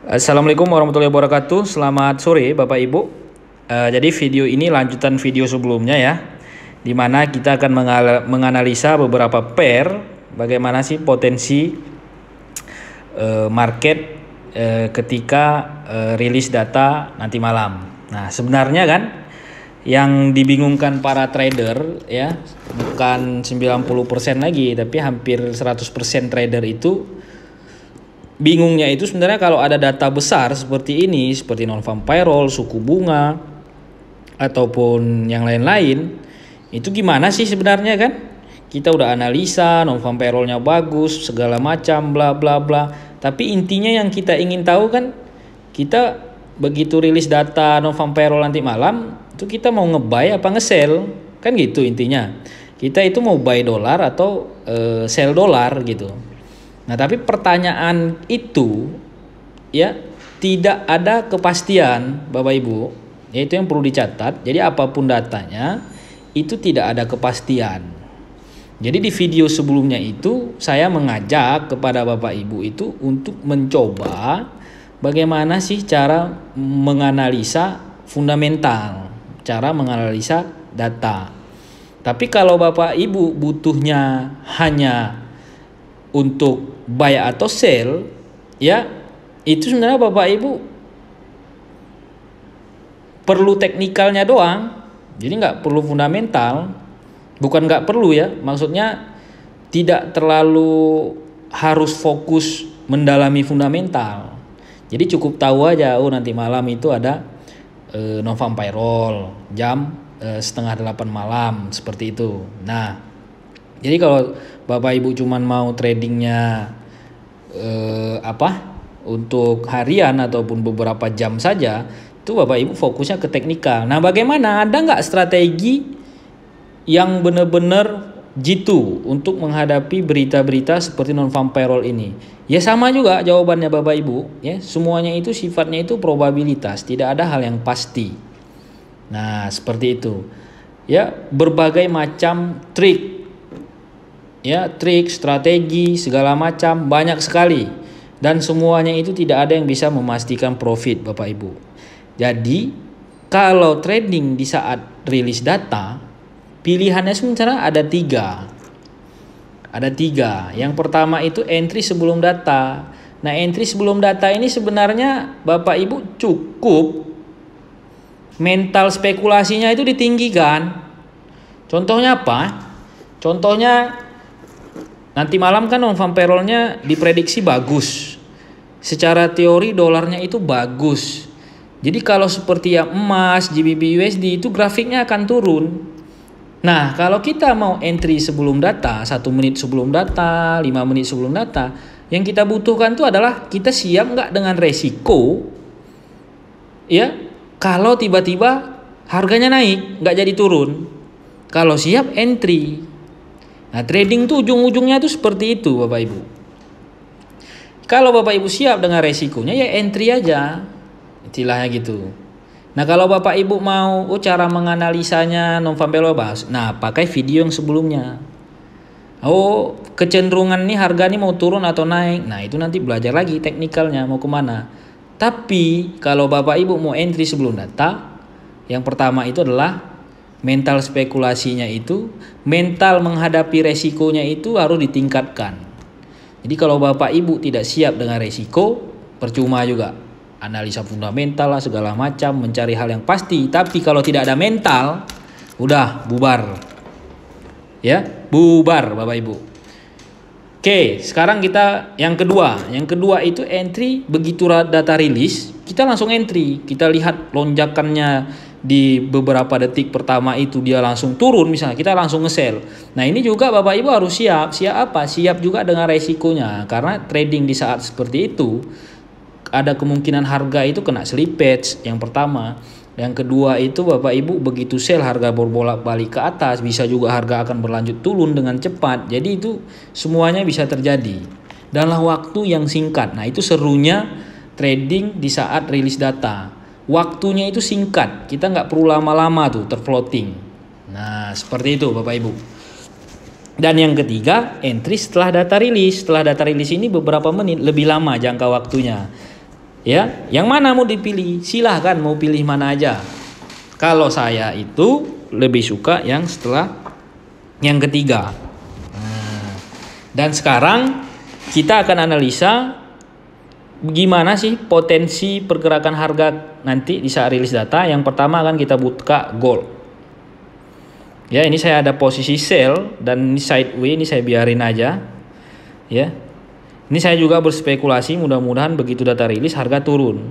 Assalamualaikum warahmatullahi wabarakatuh. Selamat sore Bapak Ibu. Jadi video ini lanjutan video sebelumnya ya, dimana kita akan menganalisa beberapa pair, bagaimana sih potensi market ketika rilis data nanti malam. Nah sebenarnya kan yang dibingungkan para trader ya, bukan 90% lagi, tapi hampir 100% trader itu bingungnya itu sebenarnya kalau ada data besar seperti ini, seperti non-farm payroll, suku bunga, ataupun yang lain-lain, itu gimana sih sebenarnya kan? Kita udah analisa, non-farm payrollnya bagus, segala macam, bla bla bla. Tapi intinya yang kita ingin tahu kan, kita begitu rilis data non-farm payroll nanti malam, itu kita mau nge-buy apa nge-sell, kan gitu intinya. Kita itu mau buy dolar atau sell dolar gitu. Nah, tapi pertanyaan itu ya tidak ada kepastian Bapak Ibu. Yaitu yang perlu dicatat. Jadi apapun datanya itu tidak ada kepastian. Jadi di video sebelumnya itu saya mengajak kepada Bapak Ibu itu untuk mencoba bagaimana sih cara menganalisa fundamental, cara menganalisa data. Tapi kalau Bapak Ibu butuhnya hanya untuk buy atau sell ya, itu sebenarnya Bapak Ibu perlu teknikalnya doang, jadi nggak perlu fundamental. Bukan nggak perlu ya, maksudnya tidak terlalu harus fokus mendalami fundamental. Jadi cukup tahu aja, oh nanti malam itu ada non-farm payroll jam 7:30 malam, seperti itu. Nah jadi kalau Bapak Ibu cuman mau tradingnya untuk harian ataupun beberapa jam saja, itu Bapak Ibu fokusnya ke teknikal. Nah bagaimana, ada nggak strategi yang benar-benar jitu untuk menghadapi berita-berita seperti non-farm payroll ini? Ya sama juga jawabannya Bapak Ibu ya, semuanya itu sifatnya itu probabilitas, tidak ada hal yang pasti. Nah seperti itu ya, berbagai macam trik ya, trik, strategi, segala macam banyak sekali, dan semuanya itu tidak ada yang bisa memastikan profit Bapak Ibu. Jadi kalau trading di saat rilis data, pilihannya sebenarnya ada tiga. Yang pertama itu entry sebelum data. Nah entry sebelum data ini sebenarnya Bapak Ibu cukup mental spekulasinya itu ditinggikan. Contohnya apa? Contohnya nanti malam kan non-farm payrollnya diprediksi bagus. Secara teori dolarnya itu bagus. Jadi kalau seperti yang emas, GBP USD itu grafiknya akan turun. Nah kalau kita mau entry sebelum data, 1 menit sebelum data, 5 menit sebelum data, yang kita butuhkan itu adalah kita siap nggak dengan resiko ya, kalau tiba-tiba harganya naik nggak jadi turun. Kalau siap entry. Nah trading tuh ujung-ujungnya tuh seperti itu Bapak Ibu. Kalau Bapak Ibu siap dengan resikonya ya entry aja, istilahnya gitu. Nah kalau Bapak Ibu mau cara menganalisanya non-farm payroll bahas, nah pakai video yang sebelumnya. Oh kecenderungan nih harga nih mau turun atau naik, nah itu nanti belajar lagi teknikalnya mau kemana. Tapi kalau Bapak Ibu mau entry sebelum data, yang pertama itu adalah mental spekulasinya itu, mental menghadapi resikonya itu harus ditingkatkan. Jadi kalau Bapak Ibu tidak siap dengan resiko, percuma juga analisa fundamental lah segala macam, mencari hal yang pasti. Tapi kalau tidak ada mental, udah bubar. Ya, bubar Bapak Ibu. Oke, sekarang kita yang kedua. Yang kedua itu entry begitu data rilis, kita langsung entry. Kita lihat lonjakannya di beberapa detik pertama itu dia langsung turun misalnya, kita langsung nge-sell. Nah ini juga Bapak Ibu harus siap. Siap apa? Siap juga dengan resikonya. Karena trading di saat seperti itu ada kemungkinan harga itu kena slippage yang pertama. Yang kedua itu Bapak Ibu begitu sell harga berbolak-balik ke atas, bisa juga harga akan berlanjut turun dengan cepat. Jadi itu semuanya bisa terjadi dalam waktu yang singkat. Nah itu serunya trading di saat rilis data. Waktunya itu singkat, kita nggak perlu lama-lama tuh terfloating. Nah seperti itu Bapak Ibu. Dan yang ketiga entry setelah data rilis. Setelah data rilis ini beberapa menit, lebih lama jangka waktunya. Ya, yang mana mau dipilih? Silahkan mau pilih mana aja. Kalau saya itu lebih suka yang setelah yang ketiga. Dan sekarang kita akan analisa gimana sih potensi pergerakan harga nanti di saat rilis data. Yang pertama akan kita buka gold. Ya, ini saya ada posisi sell dan ini sideways, ini saya biarin aja. Ya. Ini saya juga berspekulasi, mudah-mudahan begitu data rilis harga turun.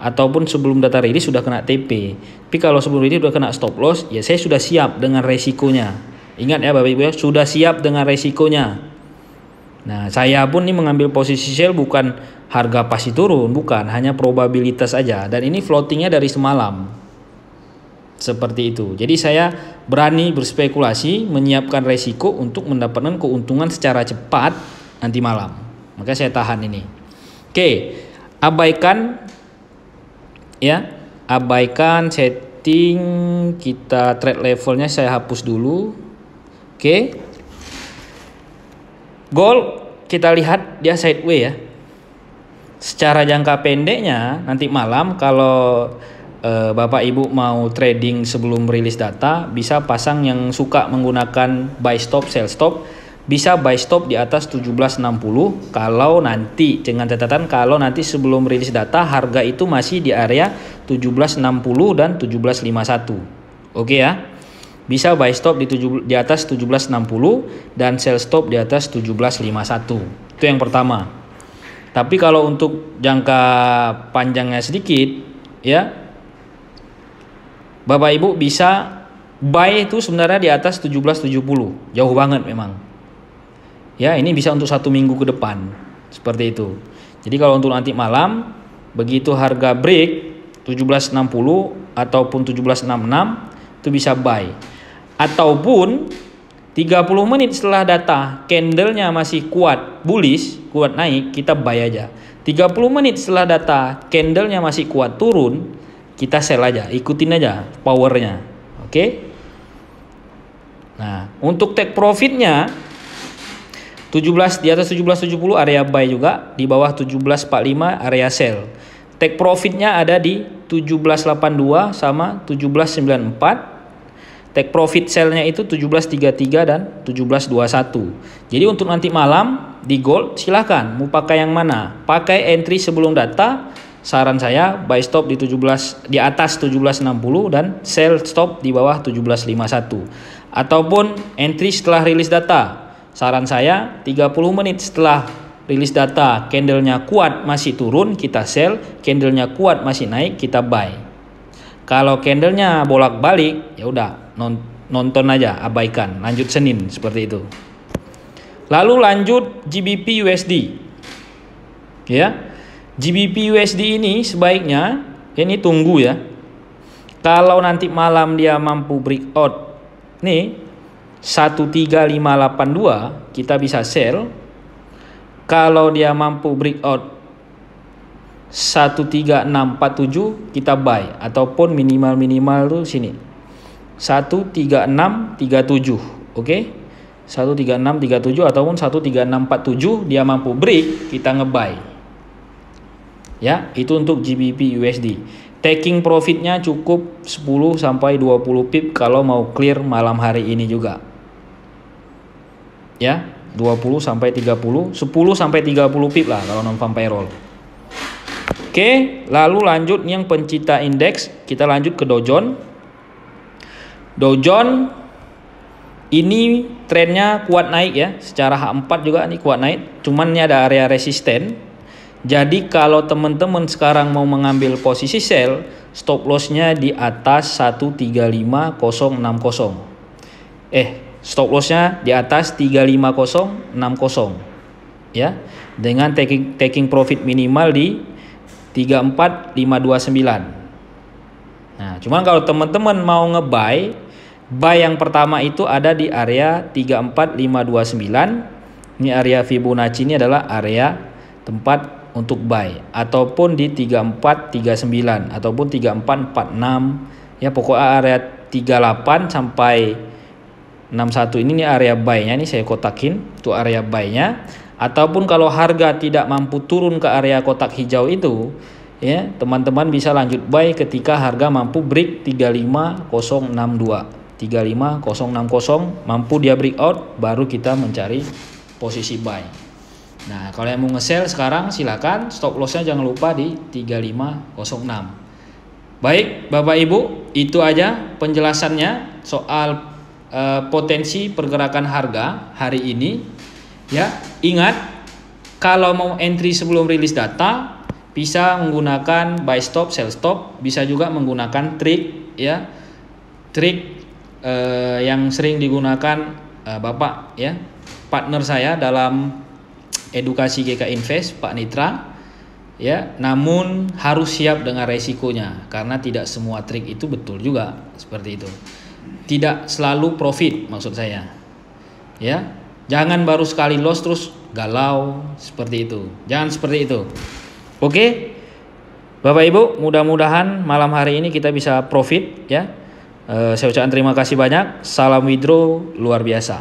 Ataupun sebelum data rilis sudah kena TP. Tapi kalau sebelum rilis sudah kena stop loss, ya saya sudah siap dengan resikonya. Ingat ya Bapak Ibu ya, sudah siap dengan resikonya. Nah, saya pun ini mengambil posisi sell bukan harga pasti turun, bukan, hanya probabilitas aja. Dan ini floatingnya dari semalam. Seperti itu. Jadi saya berani berspekulasi, menyiapkan resiko untuk mendapatkan keuntungan secara cepat nanti malam. Maka saya tahan ini. Oke, abaikan ya, abaikan setting kita trade levelnya, saya hapus dulu. Oke. Gold kita lihat dia sideways ya. Secara jangka pendeknya nanti malam kalau Bapak Ibu mau trading sebelum rilis data, bisa pasang yang suka menggunakan buy stop, sell stop, bisa buy stop di atas 1760 kalau nanti, dengan catatan kalau nanti sebelum rilis data harga itu masih di area 1760 dan 1751. Oke ya. Bisa buy stop di atas 1760 dan sell stop di atas 1751. Itu yang pertama. Tapi kalau untuk jangka panjangnya sedikit ya, Bapak Ibu bisa buy itu sebenarnya di atas 1770. Jauh banget memang. Ya, ini bisa untuk 1 minggu ke depan. Seperti itu. Jadi kalau untuk nanti malam, begitu harga break 1760 ataupun 1766 itu bisa buy. Ataupun 30 menit setelah data candlenya masih kuat bullish, kuat naik, kita buy aja. 30 menit setelah data candlenya masih kuat turun, kita sell aja, ikutin aja powernya. Oke. Nah, untuk take profitnya 17 di atas 1770 area buy juga, di bawah 1745 area sell. Take profitnya ada di 1782 sama 1794. Take profit sell-nya itu 1733 dan 1721. Jadi untuk nanti malam di gold silahkan mau pakai yang mana. Pakai entry sebelum data, saran saya buy stop di atas 1760 dan sell stop di bawah 1751. Ataupun entry setelah rilis data. Saran saya 30 menit setelah rilis data candlenya kuat masih turun, kita sell. Candlenya kuat masih naik, kita buy. Kalau candlenya bolak-balik, ya udah nonton aja, abaikan, lanjut Senin seperti itu. Lalu lanjut GBP USD. Ya. GBP USD ini sebaiknya ini tunggu ya. Kalau nanti malam dia mampu breakout nih 13582, kita bisa sell. Kalau dia mampu breakout 13647, kita buy, ataupun minimal tuh sini 13637. Oke. 13637 ataupun 13647 dia mampu break, kita ngebuy. Ya, itu untuk GBP USD. Taking profitnya cukup 10 sampai 20 pip kalau mau clear malam hari ini juga. Ya, 20 sampai 30, 10 sampai 30 pip lah kalau non farm payroll. Oke, lalu lanjut yang pencipta indeks, kita lanjut ke Dow Jones. Dow Jones ini trennya kuat naik ya, secara H4 juga nih kuat naik, cuman ini ada area resisten. Jadi kalau teman-teman sekarang mau mengambil posisi sell, stop lossnya di atas 135060. Stop lossnya di atas 35060 ya, dengan taking profit minimal di 34529. Nah, cuman kalau teman-teman mau ngebuy, buy yang pertama itu ada di area 34529. Ini area Fibonacci, ini adalah area tempat untuk buy, ataupun di 3439 ataupun 3446 ya, pokoknya area 38 sampai 61 ini area buy-nya, ini saya kotakin itu area buy-nya. Ataupun kalau harga tidak mampu turun ke area kotak hijau itu, ya, teman-teman bisa lanjut buy ketika harga mampu break 35062. 35060 mampu dia breakout, baru kita mencari posisi buy. Nah, kalau yang mau nge-sell sekarang silakan, stop lossnya jangan lupa di 3506. Baik Bapak Ibu, itu aja penjelasannya soal potensi pergerakan harga hari ini. Ya, ingat kalau mau entry sebelum rilis data bisa menggunakan buy stop, sell stop, bisa juga menggunakan trik, ya, trik yang sering digunakan Bapak, ya, partner saya dalam edukasi GK Invest, Pak Nitra, ya. Namun harus siap dengan resikonya, karena tidak semua trik itu betul juga, seperti itu. Tidak selalu profit, maksud saya, ya. Jangan baru sekali loss terus galau, seperti itu. Jangan seperti itu. Oke, Bapak Ibu, mudah-mudahan malam hari ini kita bisa profit, ya. Saya ucapkan terima kasih banyak. Salam withdraw luar biasa.